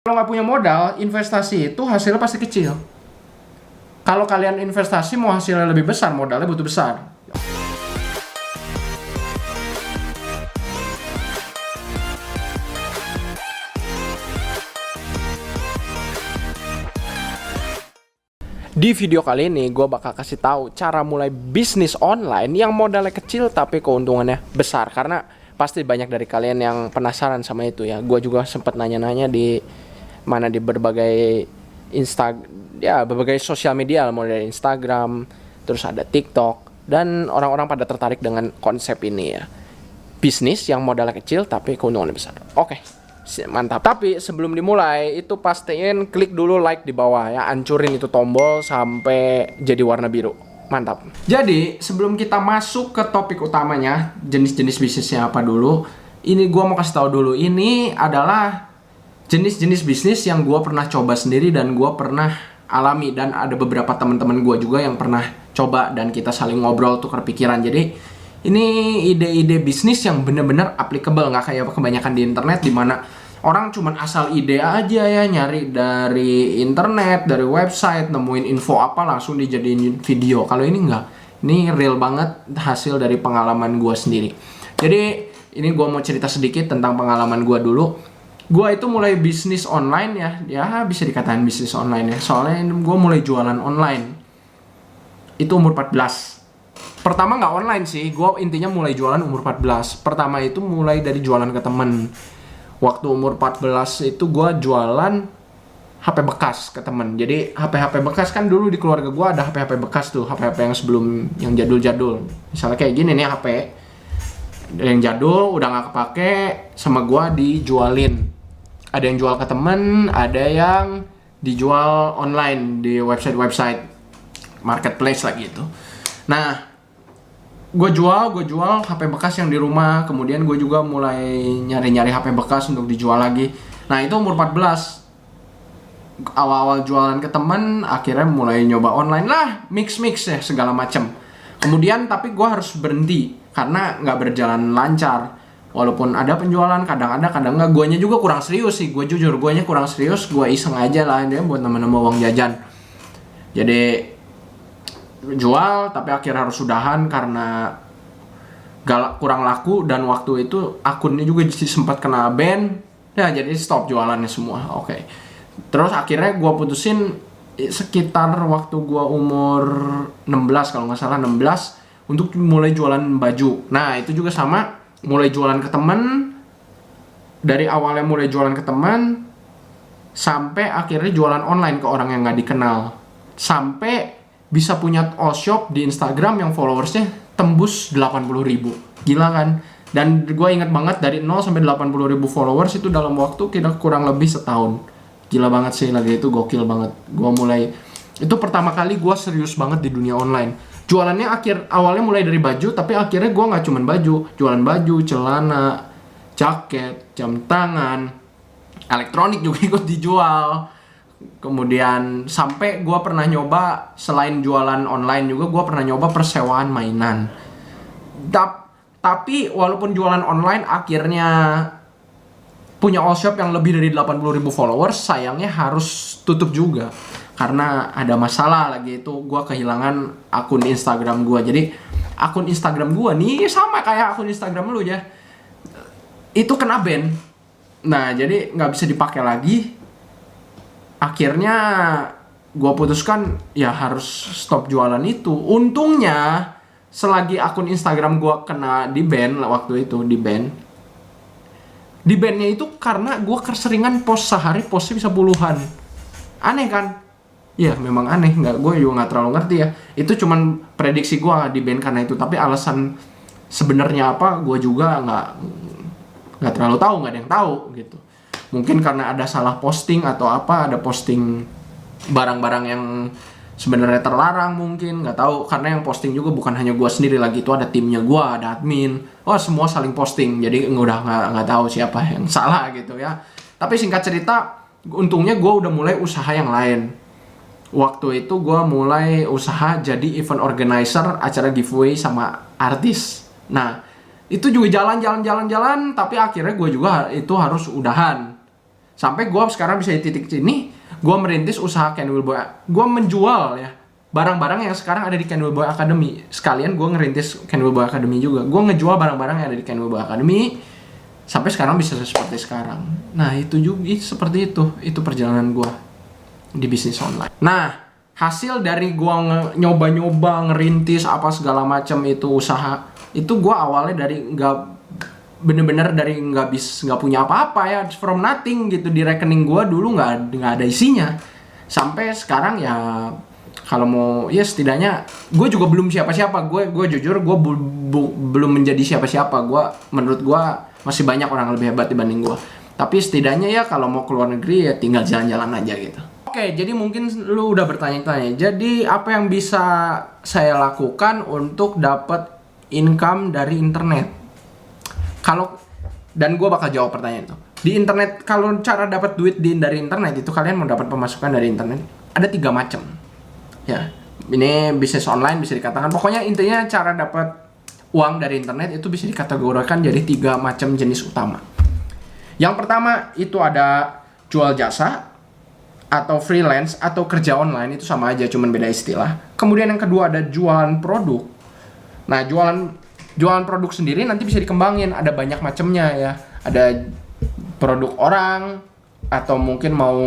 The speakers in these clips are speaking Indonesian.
Kalau nggak punya modal, investasi itu hasilnya pasti kecil. Kalau kalian investasi mau hasilnya lebih besar, modalnya butuh besar. Di video kali ini gue bakal kasih tahu cara mulai bisnis online yang modalnya kecil tapi keuntungannya besar. Karena pasti banyak dari kalian yang penasaran sama itu ya. Gue juga sempat nanya-nanya di berbagai berbagai sosial media, mulai dari Instagram, terus ada TikTok, dan orang-orang pada tertarik dengan konsep ini ya. Bisnis yang modalnya kecil tapi keuntungannya besar. Oke. Mantap. Tapi sebelum dimulai itu pastiin klik dulu like di bawah ya, hancurin itu tombol sampai jadi warna biru. Mantap. Jadi sebelum kita masuk ke topik utamanya, jenis-jenis bisnisnya apa dulu, ini gua mau kasih tahu dulu, ini adalah jenis-jenis bisnis yang gua pernah coba sendiri dan gua pernah alami, dan ada beberapa teman-teman gua juga yang pernah coba dan kita saling ngobrol tukar pikiran. Jadi ini ide-ide bisnis yang bener-bener applicable, nggak kayak kebanyakan di internet di mana orang cuman asal ide aja ya, nyari dari internet, dari website, nemuin info apa langsung dijadiin video. Kalau ini enggak, ini real banget hasil dari pengalaman gua sendiri. Jadi ini gua mau cerita sedikit tentang pengalaman gua dulu. Gua itu mulai bisnis online ya bisa dikatakan bisnis online ya. Soalnya gua mulai jualan online itu umur 14. Pertama nggak online sih, gue intinya mulai jualan umur 14. Pertama itu mulai dari jualan ke temen. Waktu umur 14 itu gue jualan HP bekas ke temen. Jadi HP-HP bekas kan dulu di keluarga gue ada HP-HP bekas tuh, HP-HP yang sebelum, yang jadul-jadul. Misalnya kayak gini nih HP, yang jadul udah nggak kepake, sama gue dijualin. Ada yang jual ke temen, ada yang dijual online di website-website marketplace lah gitu. Nah, gue jual HP bekas yang di rumah. Kemudian gue juga mulai nyari-nyari HP bekas untuk dijual lagi. Nah itu umur 14. Awal-awal jualan ke temen, akhirnya mulai nyoba online lah, mix ya segala macem. Kemudian tapi gue harus berhenti karena nggak berjalan lancar. Walaupun ada penjualan, kadang ada, kadang nggak. Guanya juga kurang serius sih, gue jujur, guanya kurang serius. Gue iseng aja lah dia buat nambah-nambah uang jajan. Jadi jual tapi akhirnya harus udahan karena kurang laku, dan waktu itu akunnya juga sempat kena ban ya, jadi stop jualannya semua. Oke. Terus akhirnya gue putusin sekitar waktu gue umur 16 kalau nggak salah, 16, untuk mulai jualan baju. Nah itu juga sama, mulai jualan ke temen. Dari awalnya mulai jualan ke temen sampai akhirnya jualan online ke orang yang nggak dikenal, sampai bisa punya all shop di Instagram yang followersnya tembus 80.000. Gila kan? Dan gue inget banget dari 0 sampai 80.000 followers itu dalam waktu kita kurang lebih setahun. Gila banget sih, lagi itu gokil banget. Gue mulai, itu pertama kali gue serius banget di dunia online. Jualannya awalnya mulai dari baju, tapi akhirnya gue nggak cuman baju, jualan baju, celana, jaket, jam tangan, elektronik juga ikut dijual. Kemudian sampai gue pernah nyoba, selain jualan online juga gue pernah nyoba persewaan mainan. Tapi walaupun jualan online akhirnya punya all shop yang lebih dari 80.000 followers, sayangnya harus tutup juga karena ada masalah lagi, itu gue kehilangan akun Instagram gue. Jadi akun Instagram gue nih sama kayak akun Instagram lu ya, itu kena ban. Nah jadi nggak bisa dipakai lagi. Akhirnya gue putuskan ya harus stop jualan itu. Untungnya selagi akun Instagram gue kena di ban waktu itu, di bannya itu karena gue keseringan post, sehari postnya bisa puluhan. Aneh kan? Ya memang aneh, gue juga nggak terlalu ngerti ya. Itu cuman prediksi gue di ban karena itu, tapi alasan sebenarnya apa gue juga nggak terlalu tahu, nggak ada yang tahu gitu. Mungkin karena ada salah posting atau apa, ada posting barang-barang yang sebenarnya terlarang mungkin, nggak tahu. Karena yang posting juga bukan hanya gue sendiri lagi, itu ada timnya gue, ada admin. Oh semua saling posting, jadi udah nggak tahu siapa yang salah gitu ya. Tapi singkat cerita, untungnya gue udah mulai usaha yang lain. Waktu itu gue mulai usaha jadi event organizer acara giveaway sama artis. Nah itu juga jalan, tapi akhirnya gue juga itu harus udahan. Sampai gue sekarang bisa di titik ini, gue merintis usaha Kenwil Boy. Gue menjual ya barang-barang yang sekarang ada di Kenwil Boy Academy. Sekalian gue ngerintis Kenwil Boy Academy juga. Gue ngejual barang-barang yang ada di Kenwil Boy Academy sampai sekarang bisa seperti sekarang. Nah itu juga seperti itu perjalanan gue di bisnis online. Nah hasil dari gue nyoba-nyoba ngerintis apa segala macam itu usaha, itu gue awalnya dari bener-bener dari nggak punya apa-apa ya, from nothing gitu. Di rekening gue dulu nggak ada isinya, sampai sekarang ya kalau mau ya setidaknya gue juga belum siapa-siapa. Gue jujur gue belum menjadi siapa-siapa. Menurut gue masih banyak orang lebih hebat dibanding gue, tapi setidaknya ya kalau mau keluar negeri ya tinggal jalan-jalan aja gitu. Oke, jadi mungkin lu udah bertanya-tanya, jadi apa yang bisa saya lakukan untuk dapat income dari internet? Dan gue bakal jawab pertanyaan itu. Di internet, kalau cara dapat duit dari internet itu, kalian mau dapat pemasukan dari internet, ada 3 macam. Ya, ini bisnis online bisa dikatakan. Pokoknya intinya cara dapat uang dari internet itu bisa dikategorikan jadi 3 macam jenis utama. Yang pertama itu ada jual jasa atau freelance atau kerja online, itu sama aja, cuman beda istilah. Kemudian yang kedua ada jualan produk. Nah, jualan produk sendiri nanti bisa dikembangin, ada banyak macamnya ya. Ada produk orang, atau mungkin mau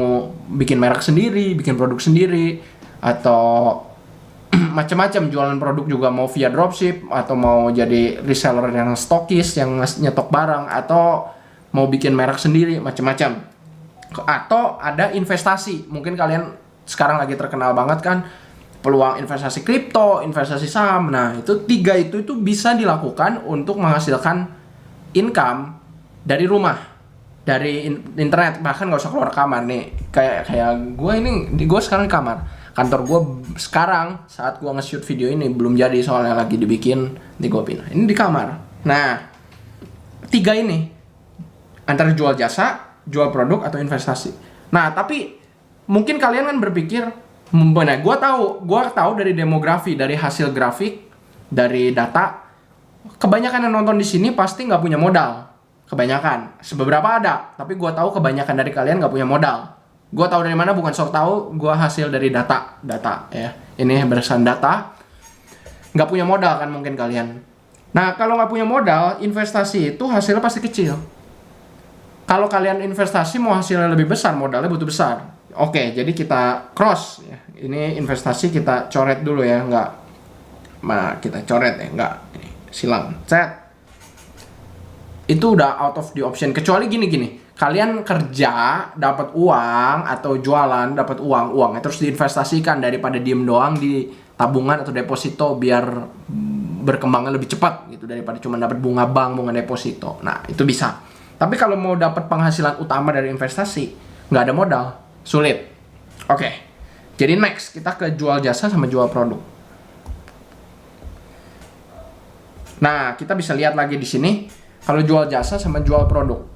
bikin merek sendiri, bikin produk sendiri, atau macam-macam jualan produk juga, mau via dropship atau mau jadi reseller yang stokis yang nyetok barang, atau mau bikin merek sendiri, macam-macam. Atau ada investasi, mungkin kalian sekarang lagi terkenal banget kan peluang investasi kripto, investasi saham. Nah, itu 3 itu bisa dilakukan untuk menghasilkan income dari rumah, dari internet. Bahkan nggak usah keluar kamar nih. Kayak gue sekarang di kamar. Kantor gue sekarang saat gue nge-shoot video ini belum jadi soalnya lagi dibikin, nanti gue pindah. Ini di kamar. Nah, 3 ini antara jual jasa, jual produk, atau investasi. Nah, tapi mungkin kalian kan berpikir, nah, gue tahu dari demografi, dari hasil grafik, dari data, kebanyakan yang nonton di sini pasti nggak punya modal. Kebanyakan, beberapa ada, tapi gue tahu kebanyakan dari kalian nggak punya modal. Gue tahu dari mana, bukan sok tahu, gue hasil dari data ya. Ini berdasarkan data. Nggak punya modal kan mungkin kalian. Nah, kalau nggak punya modal, investasi itu hasilnya pasti kecil. Kalau kalian investasi mau hasilnya lebih besar, modalnya butuh besar. Oke, jadi kita cross ya. Ini investasi kita coret dulu ya, kita coret ya, ini silang. Set. Itu udah out of the option. Kecuali gini. Kalian kerja dapat uang atau jualan dapat uang terus diinvestasikan, daripada diem doang di tabungan atau deposito biar berkembangnya lebih cepat gitu, daripada cuma dapat bunga bank, bunga deposito. Nah, itu bisa. Tapi kalau mau dapat penghasilan utama dari investasi, nggak ada modal, sulit. Oke. Jadi next, kita ke jual jasa sama jual produk. Nah, kita bisa lihat lagi di sini kalau jual jasa sama jual produk.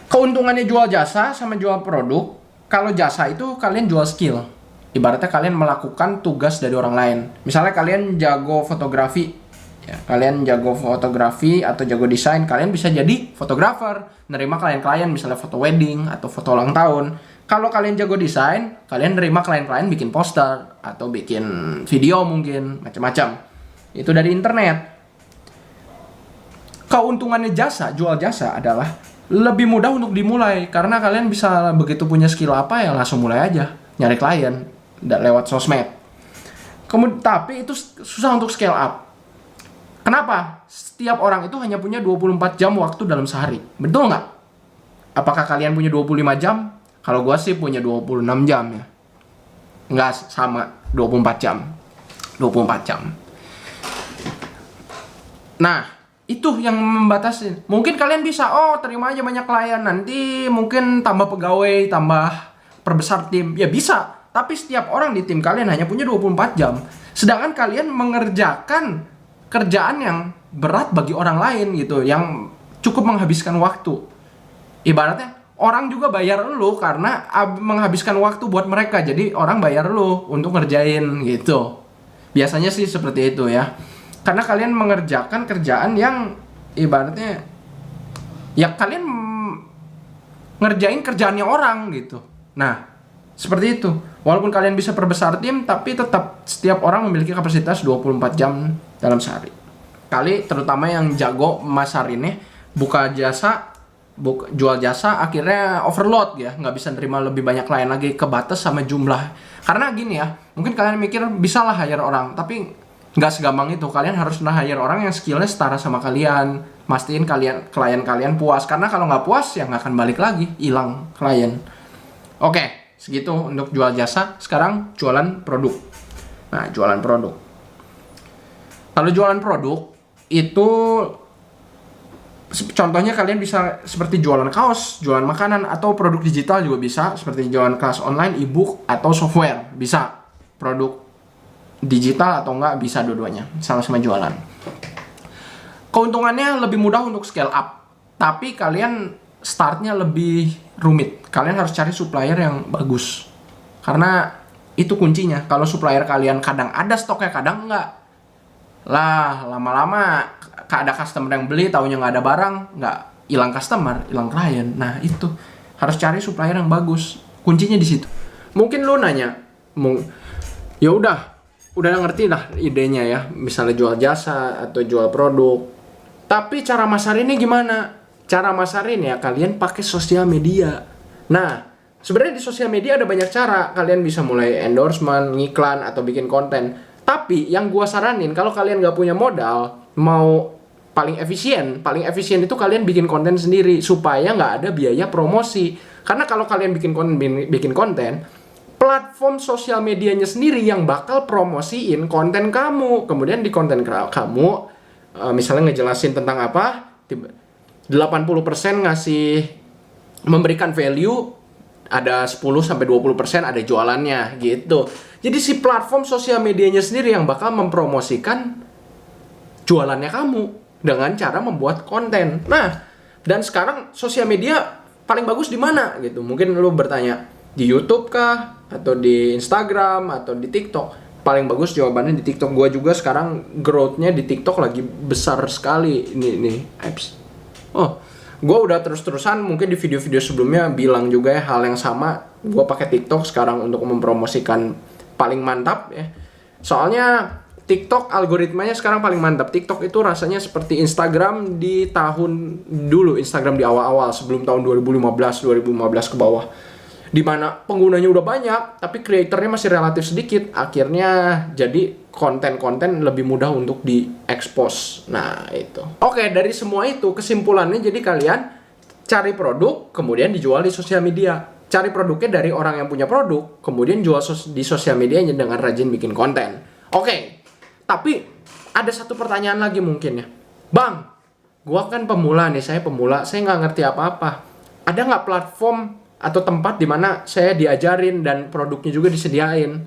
Keuntungannya jual jasa sama jual produk, kalau jasa itu kalian jual skill. Ibaratnya kalian melakukan tugas dari orang lain. Misalnya kalian jago fotografi, ya, kalian jago fotografi atau jago desain, kalian bisa jadi fotografer, nerima klien-klien misalnya foto wedding atau foto ulang tahun. Kalau kalian jago desain, kalian nerima klien-klien bikin poster atau bikin video mungkin, macam-macam. Itu dari internet. Keuntungannya jasa, jual jasa adalah lebih mudah untuk dimulai, karena kalian bisa begitu punya skill apa ya langsung mulai aja nyari klien lewat sosmed. Kemudian tapi itu susah untuk scale up. Kenapa? Setiap orang itu hanya punya 24 jam waktu dalam sehari. Betul nggak? Apakah kalian punya 25 jam? Kalau gua sih punya 26 jam ya. Nggak sama, 24 jam. 24 jam. Nah, itu yang membatasi. Mungkin kalian bisa, terima aja banyak klien, nanti mungkin tambah pegawai, tambah perbesar tim. Ya bisa, tapi setiap orang di tim kalian hanya punya 24 jam. Sedangkan kalian mengerjakan kerjaan yang berat bagi orang lain gitu, yang cukup menghabiskan waktu. Ibaratnya, orang juga bayar lu karena menghabiskan waktu buat mereka. Jadi orang bayar lu untuk ngerjain gitu. Biasanya sih seperti itu ya. Karena kalian mengerjakan kerjaan yang ibaratnya ya kalian ngerjain kerjaannya orang gitu. Nah, seperti itu. Walaupun kalian bisa perbesar tim, tapi tetap setiap orang memiliki kapasitas 24 jam dalam sehari. Kali terutama yang jago masarinnya, buka jasa, jual jasa, akhirnya overload ya, nggak bisa nerima lebih banyak klien lagi, kebatas sama jumlah. Karena gini ya, mungkin kalian mikir bisa lah hire orang, tapi nggak segampang itu. Kalian harus hire orang yang skillnya setara sama kalian, mastiin klien kalian puas. Karena kalau nggak puas ya nggak akan balik lagi, hilang klien. Oke, segitu untuk jual jasa. Sekarang jualan produk. Nah, jualan produk. Kalau jualan produk itu contohnya kalian bisa seperti jualan kaos, jualan makanan, atau produk digital juga bisa, seperti jualan kelas online, ebook, atau software. Bisa produk digital atau enggak, bisa dua-duanya, sama-sama jualan. Keuntungannya lebih mudah untuk scale up, tapi kalian startnya lebih rumit. Kalian harus cari supplier yang bagus, karena itu kuncinya. Kalau supplier kalian kadang ada stoknya, kadang enggak, lah lama-lama ada customer yang beli, taunya nggak ada barang, nggak, hilang customer, hilang klien. Nah itu harus cari supplier yang bagus, kuncinya di situ. Mungkin lu nanya, ya udah ngerti lah idenya ya, misalnya jual jasa atau jual produk, tapi cara masarinnya gimana? Cara masarin ya kalian pakai sosial media. Nah, sebenarnya di sosial media ada banyak cara. Kalian bisa mulai endorsement, ngiklan, atau bikin konten. Tapi yang gua saranin, kalau kalian nggak punya modal, mau paling efisien itu kalian bikin konten sendiri supaya nggak ada biaya promosi. Karena kalau kalian bikin konten, platform sosial medianya sendiri yang bakal promosiin konten kamu. Kemudian di konten kamu, misalnya ngejelasin tentang apa, 80% ngasih memberikan value, ada 10-20% ada jualannya gitu. Jadi si platform sosial medianya sendiri yang bakal mempromosikan jualannya kamu dengan cara membuat konten. Nah, dan sekarang sosial media paling bagus di mana gitu. Mungkin lu bertanya, di YouTube kah, atau di Instagram, atau di TikTok? Paling bagus jawabannya di TikTok. Gua juga sekarang growth-nya di TikTok lagi besar sekali. Ini apps. Oh, gue udah terus-terusan mungkin di video-video sebelumnya bilang juga ya hal yang sama. Gue pakai TikTok sekarang untuk mempromosikan paling mantap ya. Soalnya TikTok algoritmanya sekarang paling mantap. TikTok itu rasanya seperti Instagram di tahun dulu, Instagram di awal-awal sebelum tahun 2015 ke bawah. Dimana penggunanya udah banyak, tapi kreatornya masih relatif sedikit. Akhirnya jadi konten-konten lebih mudah untuk diekspos. Nah itu. Oke, dari semua itu kesimpulannya jadi kalian cari produk, kemudian dijual di sosial media. Cari produknya dari orang yang punya produk, kemudian jual di sosial medianya dengan rajin bikin konten. Oke, tapi ada satu pertanyaan lagi mungkin ya. Bang, gua kan pemula nih, saya nggak ngerti apa-apa. Ada nggak platform atau tempat di mana saya diajarin dan produknya juga disediain?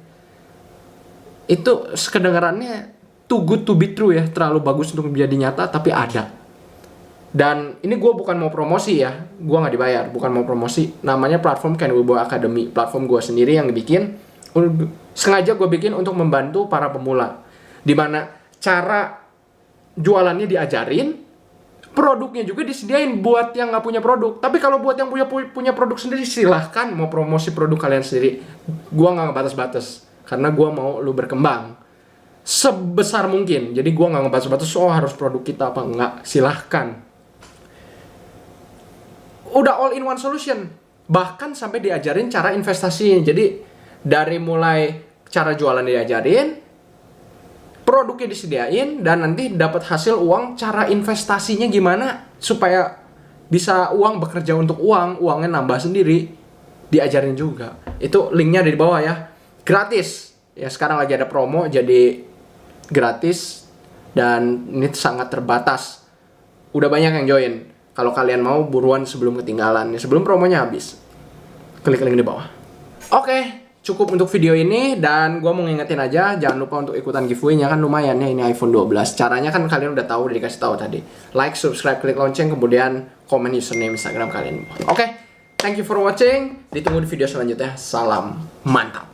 Itu kedengarannya too good to be true ya, terlalu bagus untuk menjadi nyata, tapi ada. Dan ini gue bukan mau promosi ya, gue nggak dibayar, bukan mau promosi. Namanya platform Ken Wibowo Academy, platform gue sendiri yang bikin. Sengaja gue bikin untuk membantu para pemula, dimana cara jualannya diajarin, produknya juga disediain buat yang nggak punya produk. Tapi kalau buat yang punya produk sendiri, silahkan mau promosi produk kalian sendiri. Gue nggak ngebatas-batas, karena gue mau lu berkembang sebesar mungkin. Jadi gue nggak ngebatas-batas, oh harus produk kita apa, nggak, silahkan. Udah all in one solution, bahkan sampai diajarin cara investasi. Jadi dari mulai cara jualan diajarin, produknya disediain, dan nanti dapat hasil uang, cara investasinya gimana supaya bisa uang bekerja untuk uangnya nambah sendiri, diajarin juga. Itu linknya ada di bawah ya, gratis ya. Sekarang lagi ada promo, jadi gratis dan ini sangat terbatas. Udah banyak yang join. Kalau kalian mau buruan sebelum ketinggalan, sebelum promonya habis, klik link di bawah. Oke, cukup untuk video ini, dan gue mau ngingetin aja, jangan lupa untuk ikutan giveaway-nya, kan lumayan ya, ini iPhone 12. Caranya kan kalian udah tahu, udah dikasih tahu tadi. Like, subscribe, klik lonceng, kemudian komen username Instagram kalian. Oke, thank you for watching. Ditunggu di video selanjutnya. Salam mantap.